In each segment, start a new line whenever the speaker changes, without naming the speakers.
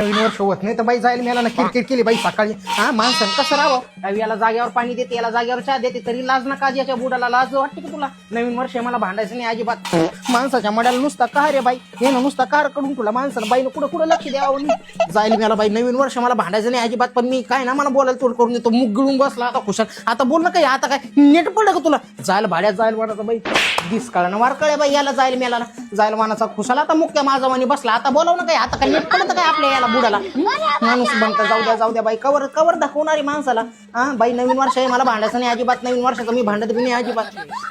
नवीन वर्ष होत नाही तर बाई जायला मला ना किरकिर केली बाई सकाळी. हा माणसानं कसं राहावं, याला जागेवर पाणी देते, याला जागेवर चहा देते, तरी लाज ना काज याच्या बुडाला लाज वाटते की तुला? नवीन वर्ष मला भांडायचं नाही अजिबात. माणसाच्या मड्याला नुसता का रे बाई, हे ना नुसता कार कडून तुला माणसानं बाईनं कुठं कुठं लक्ष द्यावं. जायला मला बाई नवीन वर्ष मला भांडायचं नाही अजिबात. पण मी काय ना मला बोलायला तोड करून देतो, मुग गिळून बसला आता खुशाल. आता बोल ना काही, आता काय नेट पडलं का तुला? जायला भाड्यात जायला वाटायचं बाई, दिस कळा वार कळे बाई याला जायला मेला जायला मानाचा खुशाल. आता मुख्य माझा वाणी बसला, आता बोलाव ना काही, आता काय नेट पडलं काय आपल्या याला बुडाला? माणूस बनता जाऊ द्या बाई, कवर कवर दाखवणारी माणसाला. हा बाई नवीन वर्ष आहे मला भांडायचं नाही अजिबात, नवीन वर्षाचं मी भांडत बी नाही अजिबात.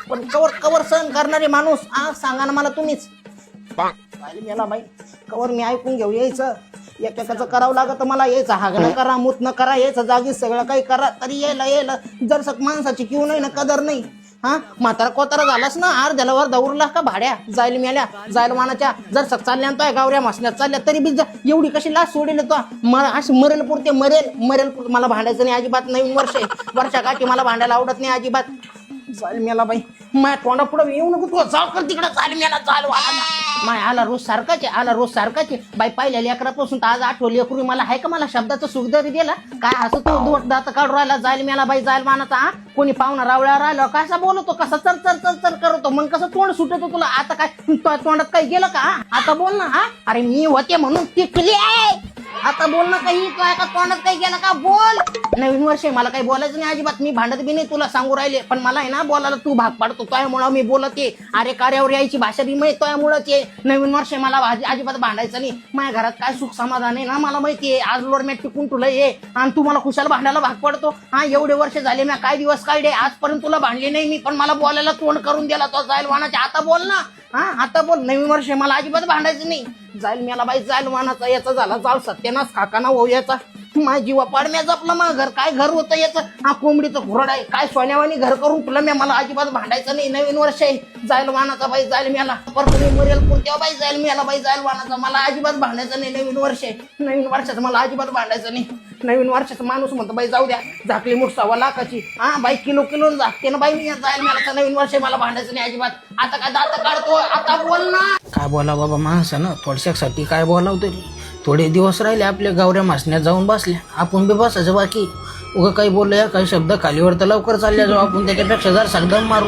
पण कवर कवर सहन करणारे माणूस हा सांगा ना मला तुम्हीच. याला बाई कवर मी ऐकून घेऊ यायचं, एकेकाचं करावं लागत मला, यायचं हागणं करा, मूत न करा, यायचं जागी सगळं काही करा, तरी यायला जर सक माणसाची किंवा नाही ना कदर नाही. हा म्हातारा कोतारा झालास ना, अर्ध्याला वर दौरला का भाड्या जायला मेल्या जायला मानाच्या. जर सक चालल्या तो गावऱ्या मासण्यात चालल्या तरी बी एवढी कशी लाच सोडेल तो? अशी मरेल पुरते मरेल मला भांडायचं नाही अजिबात. नवीन वर्ष वर्षाकाठी मला भांडायला आवडत नाही अजिबात. जायला मेला बाई माय तोंडा पुढे येऊ नको तू, जाऊ कर तिकडे. जायला मेला जायला माय आला रोज सारखाचे बाई. पहिल्या लेकरापासून तर आज आठवली लेकरू मला आहे का? मला शब्दाचं सुखदरी दिला काय? असं तू दोट दात काढून राहिला जायला मेला बाई जायला मानाचा. हा कोणी पाहुणा रावळ्या राहिला कसा बोलतो, कसा चर करतो, मग कसं तोंड सुटतो तुला? आता काय तोंडात काही गेलं का? आता बोल ना. हा अरे मी होते म्हणून टिकली आहे, आता बोल ना काही. काय का तोंडात काही गेलं का? बोल. नवीन वर्ष मला काही बोलायचं नाही अजिबात, मी भांडत बी नाही तुला सांगू राहिले. पण मला आहे ना बोलायला तू भाग पाडतो, त्यामुळं मी बोलते. अरे कार्यावर यायची भाषा बी माहिती त्यामुळंच आहे. नवीन वर्ष मला अजिबात भांडायचं नाही. माझ्या घरात काय सुख समाधान आहे ना मला माहिती आहे. आज लोरमॅट टिकून तुला ये आणि तू मला खुशाल भांडायला भाग पडतो. हा एवढे वर्ष झाले मी काय दिवस काढले, आजपर्यंत तुला भांडले नाही मी, पण मला बोलायला तोंड करून दिला तो जाईल वानाच्या. आता बोल ना. हा आता बोल. नवीन वर्ष मला अजिबात भांडायचं नाही. जाईल मला बाई जाईल वानाचा याचा झाला जाल सत्यानाश काकाना हो याचा. माझी जीवा पाडम्या जपलं मग घर काय घर होतं याचं. हा कोंबडीचं घोरड आहे काय सोन्यावानी घर करून तुला मी मला अजिबात भांडायचं नाही. नवीन वर्ष आहे जाईल वानाचा बाई जाईल मला परत मी मरेल कोणत्या बाई जाईल मला बाई जाईल वानाचा. मला अजिबात भांडायचं नाही. नवीन वर्ष आहे, नवीन वर्षाचं मला अजिबात भांडायचं नाही. नवीन वर्षाचा माणूस म्हणतो बाई जाऊ द्या झाकली मूठ 1.25 लाखाची. हा बाई किलो झाकते ना बाई मी जाईल मला. नवीन वर्ष मला भांडायचं नाही अजिबात. आता काय दात काढतो, आता बोल ना. काय बोला बाबा माणसानं थोडशासाठी काय बोलाव तरी. थोडे दिवस राहिले आपल्या गावऱ्या मासण्यात जाऊन बसल्या, आपण बी बसायचं बाकी. उगा काही बोलूया काही शब्द खालीवर तर लवकर चालल्या जाऊ आपण, त्याच्यापेक्षा जर सगदम मारू.